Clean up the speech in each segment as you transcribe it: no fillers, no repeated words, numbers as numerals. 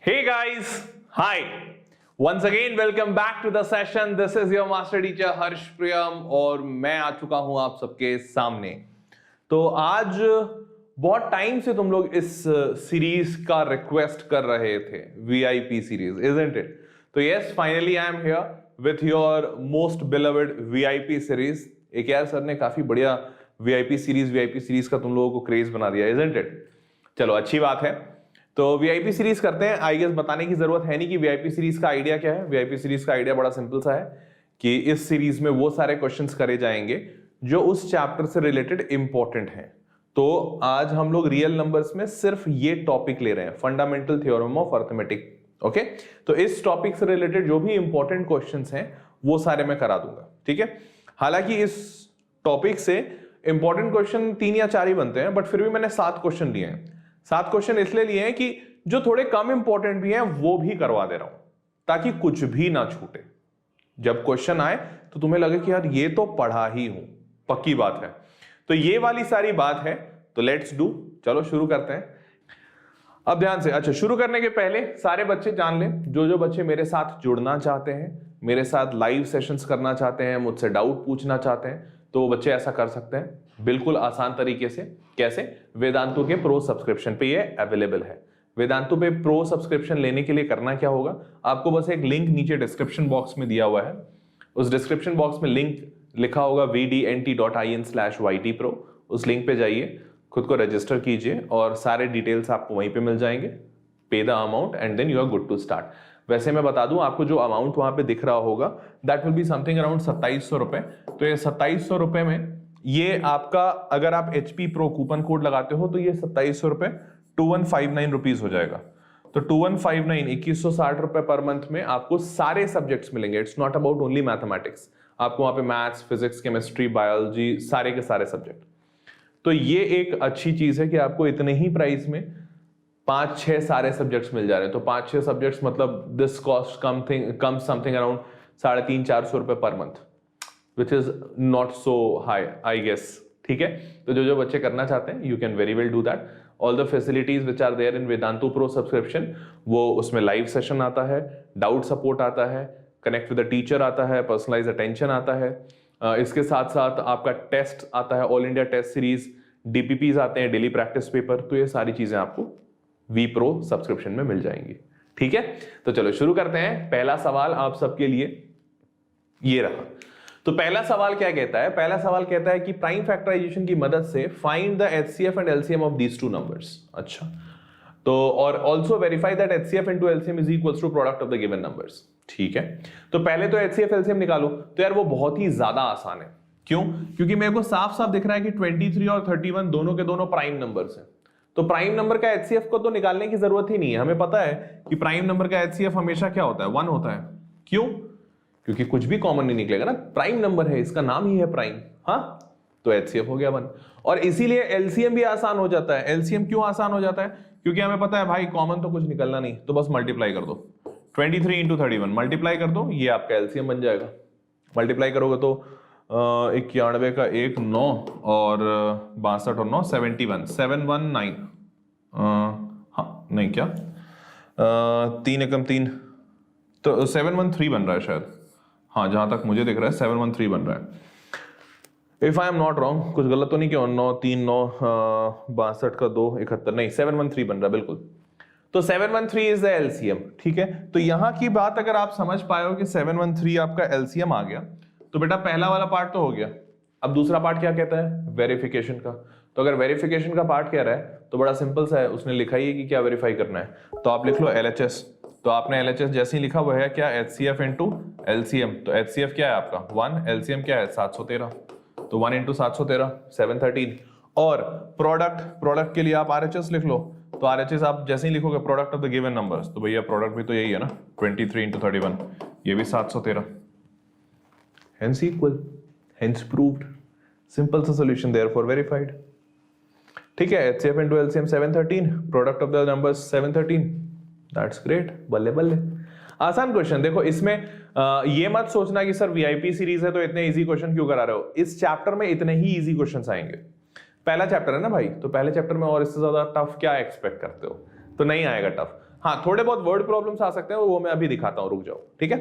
Hey guys, hi. Once again welcome back to the session. This is your master teacher हर्ष प्रियम और मैं आ चुका हूं आप सबके सामने। तो आज बहुत टाइम से तुम लोग इस सीरीज का रिक्वेस्ट कर रहे थे, VIP सीरीज, isn't it? तो yes, finally I am here with your most beloved VIP series. एक यार सर ने काफी बढ़िया VIP सीरीज का तुम लोगों को क्रेज बना दिया, isn't it? चलो अच्छी बात है। तो VIP सीरीज करते हैं। आई गेस बताने की जरूरत है नहीं कि VIP सीरीज का आइडिया क्या है। VIP सीरीज का आइडिया बड़ा सिंपल सा है कि इस सीरीज में वो सारे क्वेश्चंस करे जाएंगे जो उस चैप्टर से रिलेटेड इंपॉर्टेंट हैं। तो आज हम लोग रियल नंबर्स में सिर्फ ये टॉपिक ले रहे हैं, fundamental theorem of arithmetic. Okay, तो इस टॉपिक से रिलेटेड जो भी इंपॉर्टेंट क्वेश्चंस हैं वो सारे मैं करा दूंगा, ठीक है। हालांकि इस टॉपिक से इंपॉर्टेंट क्वेश्चन 3 या 4 ही बनते हैं, बट फिर भी मैंने 7 क्वेश्चन लिए हैं। 7 क्वेश्चन इसलिए लिए हैं कि जो थोड़े कम इंपॉर्टेंट भी हैं वो भी करवा दे रहा हूं ताकि कुछ भी ना छूटे। जब क्वेश्चन आए तो तुम्हें लगे कि यार ये तो पढ़ा ही हूं, पक्की बात है। तो ये वाली सारी बात है, तो लेट्स डू। चलो शुरू करते हैं अब ध्यान से। अच्छा, शुरू करने के पहले सारे बच्चे जान लें, जो बच्चे मेरे साथ जुड़ना चाहते हैं, मेरे साथ लाइव सेशंस करना चाहते हैं, मुझसे डाउट पूछना चाहते हैं, तो वो बच्चे ऐसा कर सकते हैं बिल्कुल आसान तरीके से। कैसे? वेदांतु के प्रो सब्सक्रिप्शन पे ये अवेलेबल है। वेदांतु पे प्रो सब्सक्रिप्शन लेने के लिए करना क्या होगा, आपको बस एक लिंक नीचे डिस्क्रिप्शन बॉक्स में दिया हुआ है। उस डिस्क्रिप्शन बॉक्स में लिंक लिखा होगा vdnt.in/ytpro। उस लिंक पे जाइए, खुद को रजिस्टर कीजिए और सारे डिटेल्स आपको वहीं पे मिल जाएंगे। Pay the amount and then you are good to start. वैसे मैं बता दूं आपको, जो अमाउंट वहां पे दिख रहा होगा that will be something around 2700 रुपए। तो ये 2700 रुपए में ये आपका, अगर आप HP Pro कूपन कोड लगाते हो तो ये 2700 रुपए 2159 रुपीज हो जाएगा। तो 2159 2160 रुपए पर मंथ में आपको सारे सब्जेक्ट्स मिलेंगे। It's not about only mathematics, आपको वहां पे मैथ्स, फिजिक्स, केमिस्ट्री, बायोलॉजी, सारे के सारे सब्जेक्ट। तो ये एक अच्छी चीज है कि आपको इतने ही प्राइस में 5-6 सारे सब्जेक्ट्स मिल जा रहे हैं। तो 5-6 सब्जेक्ट्स मतलब this cost come something around 350-400 रुपए per month, which is not so high I guess, ठीक है। तो जो बच्चे करना चाहते हैं you can very well do that. All the facilities which are there in Vedantu pro subscription, वो उसमें लाइव सेशन आता है, डाउट सपोर्ट आता है, कनेक्ट विद द टीचर आता है, पर्सनलाइज अटेंशन आता है। इसके साथ साथ आपका टेस्ट आता है, all India test series, DPPs आते हैं, डेली प्रैक्टिस पेपर। तो ये सारी चीजें आपको V Pro सब्सक्रिप्शन में मिल जाएंगी, ठीक है। तो चलो शुरू करते हैं। पहला सवाल आप सबके लिए ये रहा। तो पहला सवाल क्या कहता है? पहला सवाल कहता है कि प्राइम फैक्टराइजेशन की मदद से find the HCF and LCM of these two numbers. अच्छा, तो और also verify that HCF into LCM is equals to product of the given numbers. ठीक है, तो पहले तो HCF LCM निकालो। तो यार वो बहुत ही ज्यादा आसान है। क्यों? क्योंकि मेरे को साफ साफ दिख रहा है कि 23 और 31 दोनों के दोनों प्राइम नंबर्स हैं। तो प्राइम नंबर का HCF को तो निकालने की जरूरत ही नहीं है। हमें पता है कि प्राइम नंबर का HCF हमेशा क्या होता है? 1 होता है। क्यों? क्योंकि कुछ भी कॉमन नहीं निकलेगा ना, प्राइम नंबर है, इसका नाम ही है प्राइम। हाँ, तो HCF हो गया 1। और इसीलिए LCM भी आसान हो जाता है। LCM क्यों आसान हो जाता है? क्योंकि हमें पता है भाई कॉमन तो कुछ निकलना नहीं, तो बस मल्टीप्लाई कर दो। 23 इंटू 31 मल्टीप्लाई कर दो, ये आपका LCM बन जाएगा। मल्टीप्लाई करोगे तो 91 का 1 9 और 62 और 9 71 719। हाँ नहीं, क्या 3 एकम 3, तो 713 बन रहा है शायद। हाँ, जहां तक मुझे दिख रहा है 713 बन रहा है। If I am not wrong, कुछ गलत तो नहीं किया? 9 3 9 62 का 2 71, नहीं 713 बन रहा है बिल्कुल। तो 713 इज द LCM, ठीक है। तो यहां की बात अगर आप समझ पाए हो कि 713 आपका LCM आ गया, तो बेटा पहला वाला पार्ट तो हो गया। अब दूसरा पार्ट क्या कहता है? वेरिफिकेशन का। तो अगर वेरिफिकेशन का पार्ट कह रहा है तो बड़ा सिंपल सा है, उसने लिखा ही है कि क्या वेरीफाई करना है। तो आप लिख लो LHS। तो आपने LHS जैसे ही लिखा वो है क्या? HCF into LCM। तो HCF क्या है आपका 1, LCM क्या है 713। तो 1 इंटू 713 713। और प्रोडक्ट के लिए आप RHS लिख लो। तो RHS आप जैसे ही लिखोगे product of the given numbers, तो भैया प्रोडक्ट भी तो यही है ना, 23 इंटू 31, ये भी 713। Hence equal, hence proved. Simple सा solution, therefore verified. ठीक है, HCF into LCM 713, product of the numbers 713. That's great. बल्ले बल्ले, आसान क्वेश्चन। देखो इसमें ये मत सोचना कि सर VIP सीरीज है तो इतने इजी क्वेश्चन क्यों करा रहे हो। इस चैप्टर में इतने ही इजी क्वेश्चंस आएंगे। पहला चैप्टर है ना भाई, तो पहले चैप्टर में और इससे ज्यादा टफ क्या एक्सपेक्ट करते हो? तो नहीं आएगा टफ। हाँ, थोड़े बहुत वर्ड प्रॉब्लम्स आ सकते हैं, वो मैं अभी दिखाता हूं, रुक जाओ, ठीक है।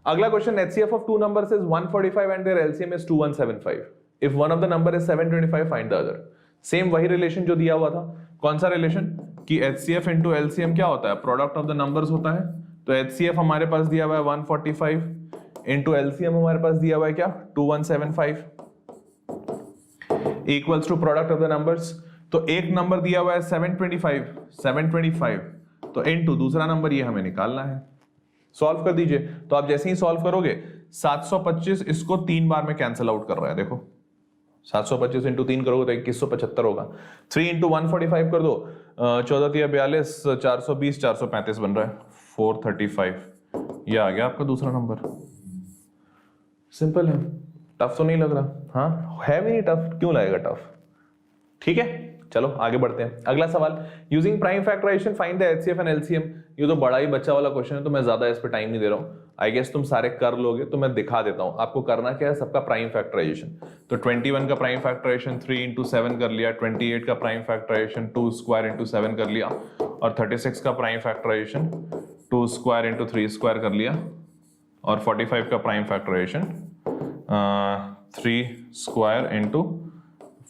अगला question, HCF of two numbers is 145 and their LCM is 2175. If one of the number is 725, find the other. Same वही रिलेशन जो दिया हुआ था. कौन सा रिलेशन कि HCF इंटू LCM क्या होता है, प्रोडक्ट ऑफ द नंबर्स होता है. तो HCF हमारे पास दिया हुआ है 145 इंटू LCM हमारे पास दिया हुआ है क्या, 2175 equals to product of the numbers. तो एक नंबर दिया हुआ है 725 तो इनटू दूसरा नंबर, ये हमें निकालना है. सॉल्व कर दीजिए. तो आप जैसे ही सॉल्व करोगे 725 इसको 3 बार में कैंसिल आउट कर रहा है, देखो 725 इंटू 3 करोगे तो 2175 होगा. 3 इंटू 145 कर दो, 14 3 42, 420 435 बन रहा है, 435. ये आ गया आपका दूसरा नंबर. सिंपल है, टफ तो नहीं लग रहा. हाँ है भी नहीं टफ, क्यों लगेगा टफ. ठीक है, चलो आगे बढ़ते हैं. अगला सवाल, using prime factorisation find the HCF and LCM. ये तो बड़ा ही बच्चा वाला क्वेश्चन है, तो मैं ज्यादा इस पे टाइम नहीं दे रहा हूँ. आई गेस तुम सारे कर लोगे, तो मैं दिखा देता हूँ आपको करना क्या है. सबका प्राइम फैक्टराइजेशन, तो 21 का प्राइम फैक्टराइजेशन 3 इंटू 7 कर लिया, 28 का प्राइम फैक्टराइजेशन 2 स्क्वायर इंटू 7 कर लिया, और 36 का prime factorisation 2 square into 3 square कर लिया, और 45 का प्राइम फैक्टराइजेशन 3 स्क्वायर इंटू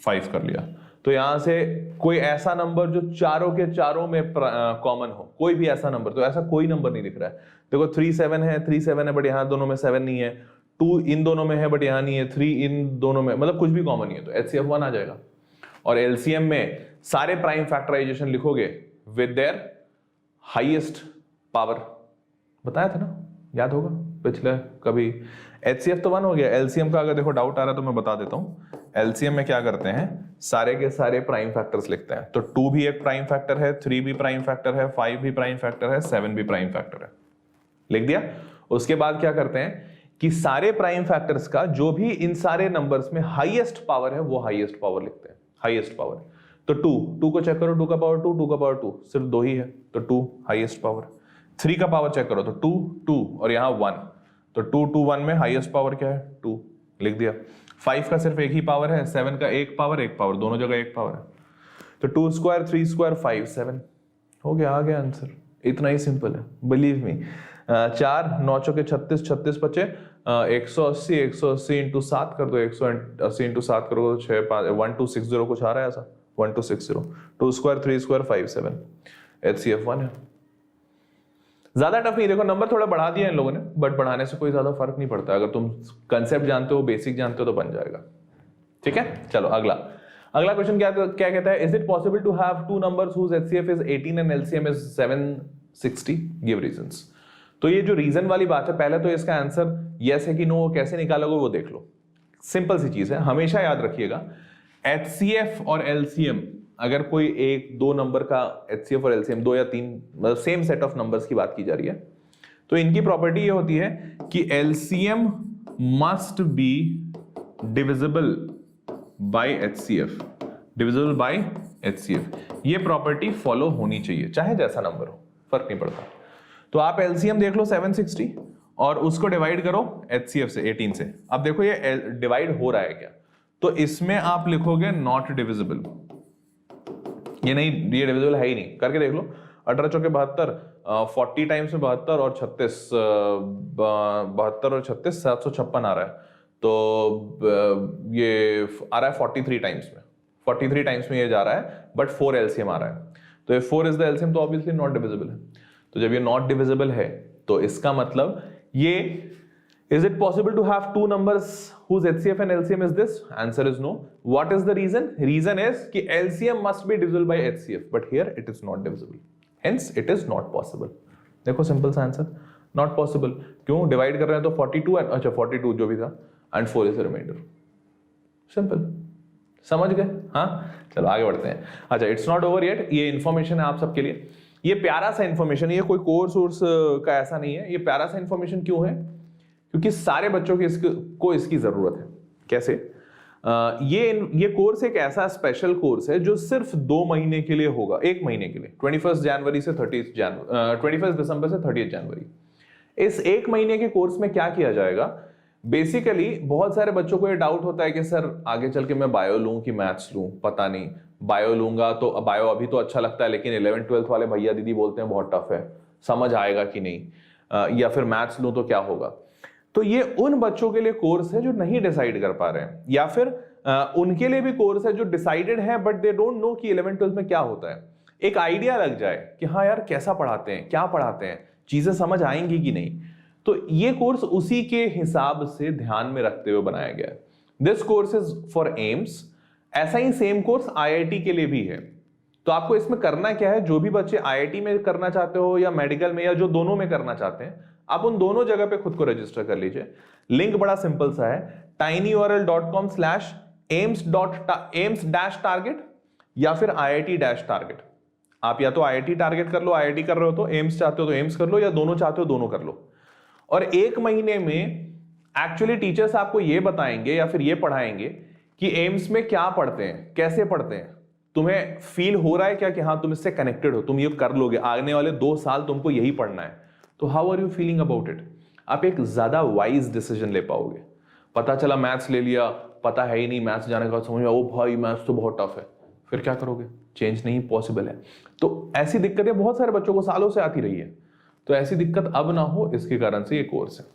5 कर लिया. तो यहां से कोई ऐसा नंबर जो चारों के चारों में कॉमन हो, कोई भी ऐसा नंबर, तो ऐसा कोई नंबर नहीं दिख रहा है. देखो 3 7 है, 3 7 है, बट यहाँ दोनों में 7 नहीं है. 2 इन दोनों में है बट यहाँ नहीं है. 3 इन दोनों में, मतलब कुछ भी कॉमन नहीं है, तो HCF 1 आ जाएगा. और LCM में सारे प्राइम फैक्टराइजेशन लिखोगे विद देयर हाईएस्ट पावर. बताया था ना, याद होगा पिछले कभी. HCF तो 1 हो गया. LCM का अगर देखो डाउट आ रहा है तो मैं बता देता हूँ. LCM में क्या करते हैं, सारे के सारे प्राइम फैक्टर्स लिखते हैं. तो 2 भी एक प्राइम फैक्टर है, 3 भी प्राइम फैक्टर है, 5 भी प्राइम फैक्टर है, 7 भी प्राइम फैक्टर है. लिख दिया. उसके बाद क्या करते हैं कि सारे प्राइम फैक्टर्स का जो भी इन सारे नंबर्स में हाईएस्ट पावर है वो हाईएस्ट पावर लिखते हैं. हाईएस्ट पावर, तो 2 को चेक करो, 2 का पावर 2, 2 का पावर 2, सिर्फ 2 ही है, तो 2 हाईएस्ट पावर. 3 का पावर चेक करो तो 2 2 और यहाँ 1, तो 2 2 1 में हाईएस्ट पावर क्या है, 2. लिख दिया. 5 का सिर्फ एक ही पावर है, 7 का एक पावर दोनों जगह एक पावर है. तो 2 स्क्वायर 3 स्क्वायर 5 7 हो गया, आ गया आंसर. इतना ही सिंपल है, बिलीव मी. 4 9 चौके 36, 36 बचे 180, 180 इंटू 7 कर दो, 180 इंटू 7 करो 6 5 1260 कुछ आ रहा है ऐसा, 1260. 2 स्क्वायर 3 स्क्वायर 5 7. HCF 1 है. ज्यादा टफ नहीं. देखो नंबर थोड़ा बढ़ा दिया इन लोगों ने, बट बढ़ाने से कोई ज्यादा फर्क नहीं पड़ता. अगर तुम कंसेप्ट जानते हो, बेसिक जानते हो, तो बन जाएगा. ठीक है, चलो अगला क्वेश्चन क्या कहता है. Is it possible to have two numbers whose HCF is 18 and LCM is 760? Give reasons. तो ये जो रीजन वाली बात है, पहले तो इसका आंसर यस है कि नो, कैसे निकालोगे वो देख लो. सिंपल सी चीज है, हमेशा याद रखिएगा. HCF और LCM, अगर कोई एक दो नंबर का HCF और LCM 2 या 3 मतलब सेम सेट ऑफ नंबर्स की बात की जा रही है, तो इनकी प्रॉपर्टी ये होती है कि LCM must be divisible by HCF. Divisible by HCF, ये प्रॉपर्टी फॉलो होनी चाहिए, चाहे जैसा नंबर हो, फर्क नहीं पड़ता. तो आप LCM देख लो 760 और उसको डिवाइड करो HCF से 18 से. अब देखो ये डिवाइड हो रहा है क्या, तो इसमें आप लिखोगे नॉट डिविजिबल. ये नहीं, ये डिविजिबल है ही नहीं. करके देख लो. 18 चौके 72, 40 टाइम्स में 72 और 36, 72 और 36 756 आ रहा है. तो ये आ रहा है 43 टाइम्स में. 43 टाइम्स में ये जा रहा है, बट 4 LCM आ रहा है. तो ये 4 इज द LCM, तो ऑब्वियसली नॉट डिविजिबल है. तो जब ये नॉट डिविजिबल है तो इसका मतलब ये, is it possible to have two numbers whose HCF and LCM is this? Answer is no. What is the reason? Reason is कि LCM must be divisible by HCF, but here it is not divisible. Hence it is not possible. देखो simple सा answer, not possible. क्यों? Divide कर रहे हैं तो 42 and अच्छा 42 जो भी था and 4 is the remainder. Simple, समझ गए? हाँ, चलो आगे बढ़ते हैं. अच्छा, इट्स नॉट ओवर येट. ये इन्फॉर्मेशन है आप सबके लिए. ये प्यारा सा इन्फॉर्मेशन, ये कोई कोर्स वोर्स का ऐसा नहीं है. ये प्यारा सा इन्फॉर्मेशन क्यों है? क्योंकि सारे बच्चों की इसकी जरूरत है. कैसे? ये कोर्स एक ऐसा स्पेशल कोर्स है जो सिर्फ 2 महीने के लिए होगा, 1 महीने के लिए, 21 जनवरी से 21 दिसंबर से 30 जनवरी. इस 1 महीने के कोर्स में क्या किया जाएगा, बेसिकली बहुत सारे बच्चों को ये डाउट होता है कि सर आगे चल के मैं बायो लूं कि मैथ्स लूं, पता नहीं, बायो लूंगा तो बायो अभी तो अच्छा लगता है लेकिन 11th 12th वाले भैया दीदी बोलते हैं बहुत टफ है, समझ आएगा कि नहीं, या फिर मैथ्स लूं तो क्या होगा। तो ये उन बच्चों के लिए कोर्स है जो नहीं डिसाइड कर पा रहे हैं, या फिर उनके लिए भी कोर्स है जो डिसाइडेड है बट दे डोंट नो कि 11th 12th में क्या होता है। एक आइडिया लग जाए कि हाँ यार कैसा पढ़ाते हैं, क्या पढ़ाते हैं, चीजें समझ आएंगी कि नहीं। तो ये कोर्स उसी के हिसाब से ध्यान में रखते हुए बनाया गया है। This course is for AIIMS. ऐसा ही सेम कोर्स आईआईटी के लिए भी है। तो आपको इसमें करना क्या है, जो भी बच्चे आईआईटी में करना चाहते हो या मेडिकल में या जो दोनों में करना चाहते हैं, आप उन दोनों जगह पे खुद को रजिस्टर कर लीजिए। लिंक बड़ा सिंपल सा है, tinyurl.com/aims-target या फिर IIT-target। आप या तो IIT टारगेट कर लो, IIT कर रहे हो तो एम्स चाहते हो तो एम्स कर लो, या दोनों चाहते हो दोनों कर लो। और 1 महीने में एक्चुअली टीचर्स आपको ये बताएंगे या फिर ये पढ़ाएंगे कि एम्स में क्या पढ़ते हैं, कैसे पढ़ते हैं, तुम्हें फील हो रहा है क्या कि हाँ तुम इससे कनेक्टेड हो, तुम ये कर लोगे, आने वाले 2 साल तुमको यही पढ़ना है। तो how are you feeling about it? आप एक ज्यादा वाइज डिसीजन ले पाओगे। पता चला मैथ्स ले लिया, पता है ही नहीं, मैथ्स जाने का समझ में ओ भाई मैथ्स तो बहुत टफ है, फिर क्या करोगे? चेंज नहीं पॉसिबल है। तो ऐसी दिक्कतें बहुत सारे बच्चों को सालों से आती रही है। तो ऐसी दिक्कत अब ना हो, इसके कारण से ये कोर्स है।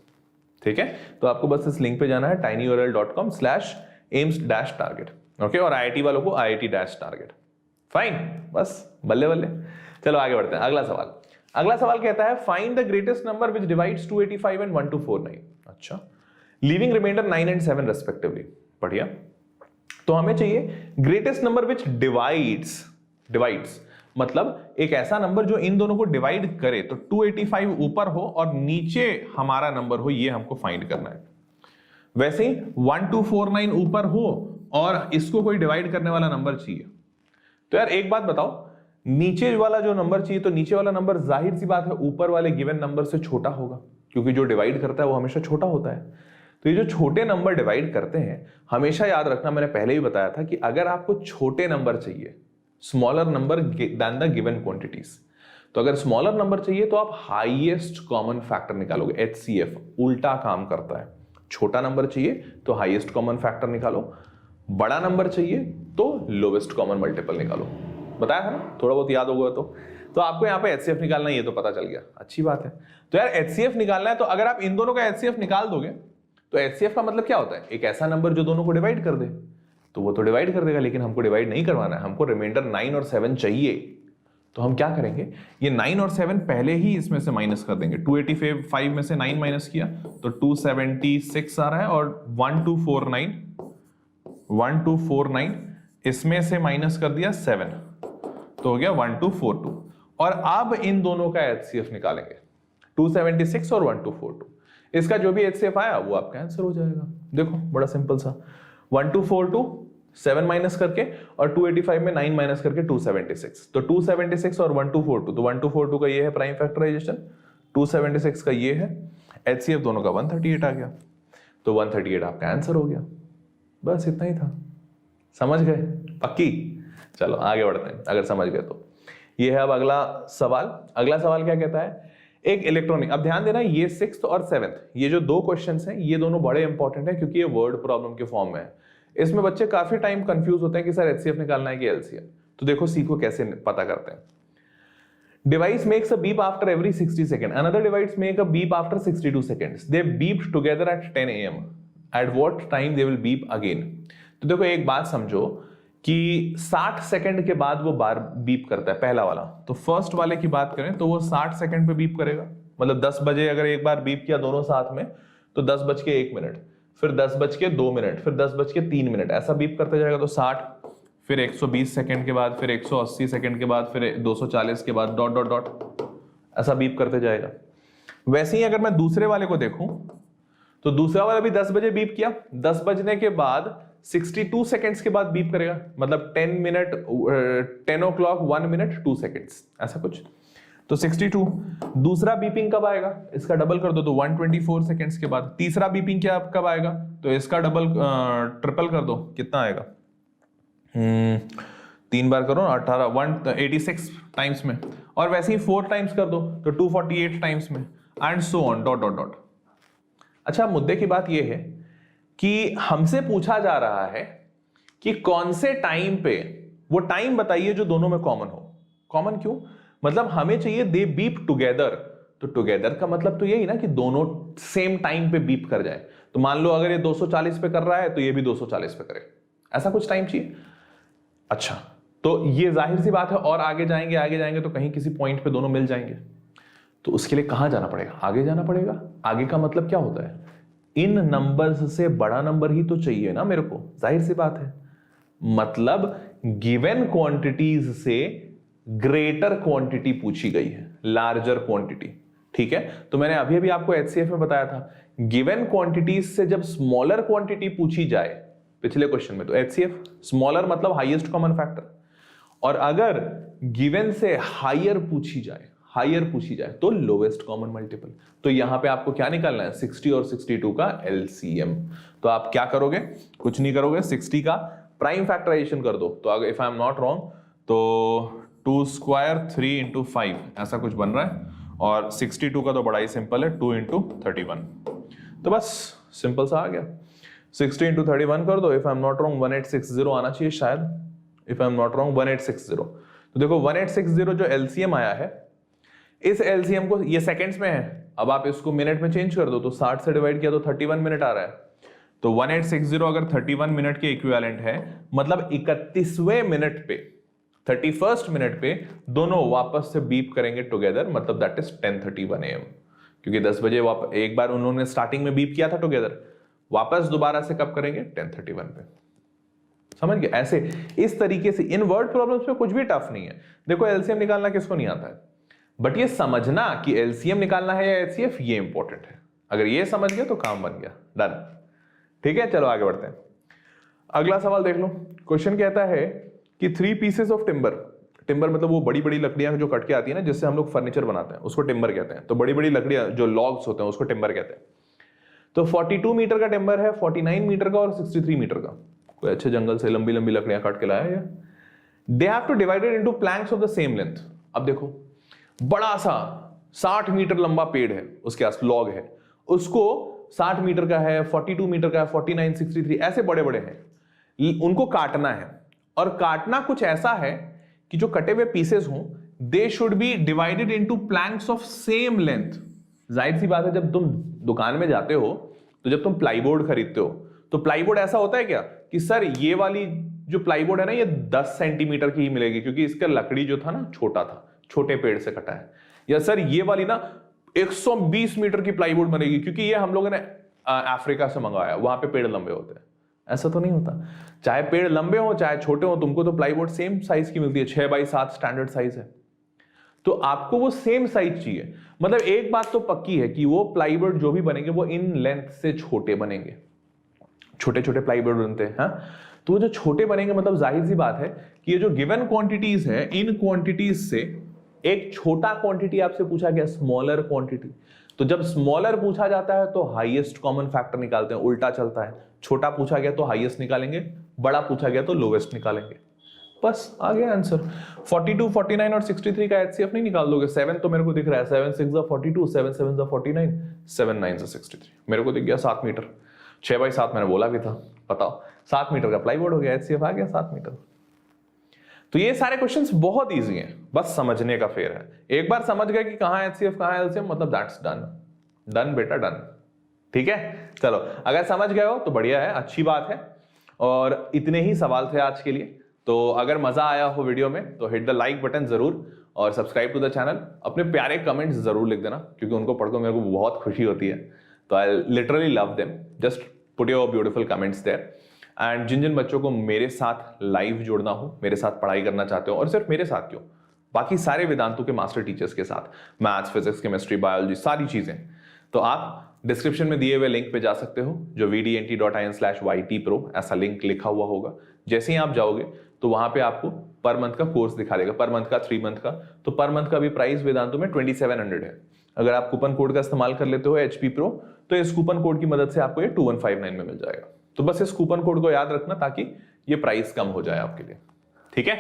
ठीक है, तो आपको बस इस लिंक पे जाना है tinyurl.com/aims-target। ओके, और IIT वालों को IIT-target। फाइन, बस बल्ले बल्ले। चलो आगे बढ़ते हैं। अगला सवाल कहता है find the greatest number which divides 285 and 1249। अच्छा, लीविंग रिमाइंडर 9 एंड 7 रेस्पेक्टिवली। बढ़िया। तो हमें चाहिए ग्रेटेस्ट नंबर विच डिवाइड्स मतलब एक ऐसा नंबर जो इन दोनों को डिवाइड करे। तो 285 ऊपर हो और नीचे हमारा नंबर हो, ये हमको फाइंड करना है। वैसे ही 1249 ऊपर हो और इसको कोई डिवाइड करने वाला नंबर चाहिए। तो यार एक बात बताओ, नीचे वाला जो नंबर चाहिए, तो नीचे वाला नंबर जाहिर सी बात है ऊपर वाले गिवन नंबर से छोटा होगा, क्योंकि जो डिवाइड करता है वो हमेशा छोटा होता है। तो ये जो छोटे नंबर डिवाइड करते हैं, हमेशा याद रखना, मैंने पहले ही बताया था कि अगर आपको छोटे नंबर चाहिए, smaller number than the given quantities, तो अगर स्मॉलर नंबर चाहिए तो आप हाईएस्ट कॉमन फैक्टर निकालोगे। HCF उल्टा काम करता है। छोटा नंबर चाहिए तो हाईएस्ट कॉमन फैक्टर निकालो, बड़ा नंबर चाहिए तो लोवेस्ट कॉमन मल्टीपल निकालो। बताया था ना, थोड़ा बहुत याद होगा तो आपको यहाँ पे HCF निकालना, ये तो पता चल गया, अच्छी बात है। तो यार HCF निकालना है, तो अगर आप इन दोनों का HCF निकाल दोगे तो HCF का मतलब क्या होता है? एक ऐसा नंबर जो दोनों को डिवाइड कर दे। तो वो तो डिवाइड कर देगा, लेकिन हमको डिवाइड नहीं करवाना है, हमको रिमाइंडर 9 और 7 चाहिए। तो हम क्या करेंगे, ये 9 और 7 पहले ही इसमें से माइनस कर देंगे। 285 में से 9 माइनस किया तो 276 आ रहा है, और 1249 इसमें से माइनस कर दिया 7, तो हो गया 1242। और अब इन दोनों का HCF निकालेंगे, 276 और 1242। इसका जो भी HCF आया वो आपका आंसर हो जाएगा। देखो बड़ा सिंपल सा, 1242 7 माइनस करके और 285 में 9 माइनस करके 276। तो 276 और 1242, तो 1242 का ये है प्राइम फैक्टराइजेशन, 276 का ये है, HCF दोनों का 138 आ गया। तो 138 आपका आंसर हो गया। बस इतना ही था, समझ गए? पक्की? चलो आगे बढ़ते हैं अगर समझ गए तो। ये है अब अगला सवाल। अगला सवाल क्या कहता है, एक इलेक्ट्रॉनिक, अब ध्यान देना ये 6th और 7th, ये जो 2 क्वेश्चंस हैं ये दोनों बड़े इंपॉर्टेंट हैं, क्योंकि ये वर्ड प्रॉब्लम के फॉर्म में है। इसमें बच्चे काफी टाइम कंफ्यूज होते हैं कि सर HCF निकालना है कि LCM। तो देखो सीखो कैसे पता करते हैं। Device makes a beep after every 60 second, another device make a beep after 62 seconds, they beep together at 10 AM, at what time they will beep again. तो देखो एक बात समझो कि 60 सेकंड के बाद वो बार बीप करता है, पहला वाला। तो फर्स्ट वाले की बात करें तो वो 60 सेकंड पे बीप करेगा, मतलब 10 बजे अगर एक बार बीप किया दोनों साथ में, तो 10:01, फिर 10:02, फिर 10:03, ऐसा बीप करता जाएगा। तो 60, फिर 120 सेकंड के बाद, फिर 180 सेकंड के बाद, फिर 240 के बाद, डॉट डॉट डॉट, ऐसा बीप करते जाएगा। वैसे ही अगर मैं दूसरे वाले को देखूं तो दूसरा वाला भी 10 बजे बीप किया, 10 बजने के बाद 62 सेकंड्स के बाद बीप करेगा, मतलब 10 o'clock 1 minute 2 seconds, ऐसा कुछ। तो 62। दूसरा बीपिंग कब आएगा, इसका डबल कर दो तो 124 सेकंड्स के बाद। तीसरा बीपिंग क्या कब आएगा, तो इसका डबल ट्रिपल कर दो, कितना आएगा, 3 बार करो 18, 186 टाइम्स में, और वैसे ही 4 टाइम्स कर दो तो 248 टाइम्स में, and so on, dot dot dot. अच्छा, मुद्दे की बात यह है कि हमसे पूछा जा रहा है कि कौन से टाइम पे, वो टाइम बताइए जो दोनों में कॉमन हो। कॉमन क्यों? मतलब हमें चाहिए दे बीप टुगेदर, तो टुगेदर का मतलब तो यही ना कि दोनों सेम टाइम पे बीप कर जाए। तो मान लो अगर ये 240 पे कर रहा है तो ये भी 240 पे करे, ऐसा कुछ टाइम चाहिए। अच्छा, तो ये जाहिर सी बात है, और आगे जाएंगे तो कहीं किसी पॉइंट पे दोनों मिल जाएंगे। तो उसके लिए कहां जाना पड़ेगा? आगे जाना पड़ेगा। आगे का मतलब क्या होता है? इन नंबर्स से बड़ा नंबर ही तो चाहिए ना मेरे को, जाहिर सी बात है। मतलब गिवन क्वांटिटीज से ग्रेटर क्वांटिटी पूछी गई है, लार्जर क्वांटिटी। ठीक है, तो मैंने अभी अभी आपको एचसीएफ में बताया था, गिवन क्वांटिटीज से जब स्मॉलर क्वांटिटी पूछी जाए पिछले क्वेश्चन में, तो एचसीएफ स्मॉलर मतलब हाईएस्ट कॉमन फैक्टर, और अगर गिवन से हायर पूछी जाए तो लोवेस्ट कॉमन मल्टीपल। तो यहां पे आपको क्या निकालना है? 60 और 62 का एलसीएम। तो आप क्या करोगे? कुछ नहीं करोगे, 60 का प्राइम फैक्टराइजेशन कर दो। तो अगर if I am not wrong तो 2 स्क्वायर 3 इंटू 5 ऐसा कुछ बन रहा है, और 62 का तो बड़ा ही सिंपल है, 2 इंटू 31। तो बस सिंपल सा आ गया। 60 इंटू 31 कर दो, if I am not wrong 1860 आना चाहिए शायद, if I am not wrong 1860। तो देखो 1860 जो एलसीएम आया है, इस एलसीएम को, ये सेकंड्स में है, अब आप इसको मिनट में चेंज कर दो, तो 60 से डिवाइड किया तो 31 मिनट आ रहा है। तो 1860 अगर 31 मिनट के इक्विवेलेंट है, मतलब 31वें मिनट पे, 31st मिनट पे दोनों वापस से बीप करेंगे टुगेदर, मतलब दैट इज 10:31 AM, क्योंकि 10 बजे एक बार उन्होंने स्टार्टिंग में बीप किया था टुगेदर, वापस दोबारा से कब करेंगे? 10:31 पे। समझ गए? ऐसे इस तरीके से इन वर्ड प्रॉब्लम्स में कुछ भी टफ नहीं है। देखो एलसीएम निकालना किसको नहीं आता है, बट ये समझना कि एलसीएम निकालना है या एचसीएफ, ये इंपॉर्टेंट है। अगर ये समझ गए तो काम बन गया, डन। ठीक है, चलो आगे बढ़ते हैं। अगला सवाल देख लो। क्वेश्चन कहता है कि 3 पीसेस ऑफ टिम्बर, टिम्बर मतलब वो बड़ी बड़ी लकड़ियां जो कट के आती है ना, जिससे हम लोग फर्नीचर बनाते हैं, उसको टिम्बर कहते हैं। तो बड़ी बड़ी लकड़ियां जो लॉग्स होते हैं उसको टिम्बर कहते हैं। तो 42 मीटर का टिम्बर है, 49 मीटर का और 63 मीटर का। कोई अच्छे जंगल से लंबी लंबी लकड़ियां काट के लाया है। They have to divided into planks of the same length. अब देखो बड़ा सा 60 मीटर लंबा पेड़ है, उसके पास लॉग है, उसको 60 मीटर का है, 42 मीटर का है, 49, 63 ऐसे बड़े बड़े हैं, उनको काटना है। और काटना कुछ ऐसा है कि जो कटे हुए पीसेस हों, they should be divided into planks of same length. जाहिर सी बात है, जब तुम दुकान में जाते हो तो जब तुम प्लाईबोर्ड खरीदते हो तो प्लाईबोर्ड ऐसा होता है क्या कि सर ये वाली जो प्लाईबोर्ड है ना, ये 10 सेंटीमीटर की ही मिलेगी क्योंकि इसका लकड़ी जो था ना छोटा था, छोटे पेड़ से कटा है, या सर ये वाली ना 120 मीटर की प्लाईवुड बनेगी क्योंकि ये हम लोगों ने अफ्रीका से मंगाया, वहां पे पेड़ लंबे होते हैं। ऐसा तो नहीं होता, चाहे पेड़ लंबे हो चाहे छोटे हो, तुमको तो प्लाईवुड सेम साइज की मिलती है, 6x7 स्टैंडर्ड साइज है। तो आपको वो सेम साइज चाहिए। मतलब एक बात तो पक्की है कि वो प्लाईवुड जो भी बनेंगे वो इन लेंथ से छोटे बनेंगे, छोटे छोटे प्लाईवुड बनते हैं। हाँ? तो वो जो छोटे बनेंगे, मतलब जाहिर सी बात है कि ये जो गिवन क्वांटिटीज है, इन क्वांटिटीज से एक छोटा क्वांटिटी आपसे पूछा गया, स्मॉलर क्वांटिटी। तो जब स्मॉलर पूछा जाता है तो हाईएस्ट कॉमन फैक्टर निकालते हैं, उल्टा चलता है। छोटा पूछा गया तो हाईएस्ट निकालेंगे, बड़ा पूछा गया तो लोवेस्ट निकालेंगे। बस आ गया आंसर। 42, 49 और 63 का एचसीएफ नहीं निकाल दोगे। 7 तो मेरे को दिख रहा है, 7 6 42, 7 7 49, 7 9 63 मेरे को दिख गया 7 मीटर। 6x7 मैंने बोला भी था, बताओ 7 मीटर का प्लाईवुड हो गया, एचसीएफ आ गया 7 मीटर। तो ये सारे क्वेश्चंस बहुत इजी हैं, बस समझने का फेर है। एक बार समझ गए कि कहां एचसीएफ कहां एलसीएम, मतलब दैट्स डन, डन बेटा डन। ठीक है, चलो अगर समझ गए हो तो बढ़िया है, अच्छी बात है। और इतने ही सवाल थे आज के लिए। तो अगर मजा आया हो वीडियो में तो हिट द लाइक बटन जरूर, और सब्सक्राइब टू द चैनल। अपने प्यारे कमेंट्स जरूर लिख देना क्योंकि उनको पढ़कर मेरे को बहुत खुशी होती है। तो I literally love them, just put your beautiful comments there. And जिन जिन बच्चों को मेरे साथ लाइव जुड़ना हो, मेरे साथ पढ़ाई करना चाहते हो, और सिर्फ मेरे साथ क्यों, बाकी सारे वेदांतों के मास्टर टीचर्स के साथ, मैथ्स, फिजिक्स, केमिस्ट्री, बायोलॉजी, सारी चीजें, तो आप डिस्क्रिप्शन में दिए हुए लिंक पे जा सकते हो, जो vdnt.in/ytpro ऐसा लिंक लिखा हुआ होगा। जैसे ही आप जाओगे तो वहां पे आपको पर मंथ का कोर्स दिखा देगा, पर मंथ का, 3 मंथ का। तो पर मंथ का भी प्राइस वेदांतों में 2700 है। अगर आप कूपन कोड का इस्तेमाल कर लेते हो HP Pro, तो इस कूपन कोड की मदद से आपको ये 2159 में मिल जाएगा। तो बस इस कूपन कोड को याद रखना ताकि ये प्राइस कम हो जाए आपके लिए। ठीक है,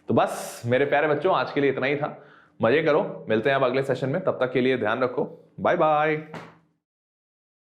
तो बस मेरे प्यारे बच्चों आज के लिए इतना ही था। मजे करो, मिलते हैं अब अगले सेशन में, तब तक के लिए ध्यान रखो, बाय बाय।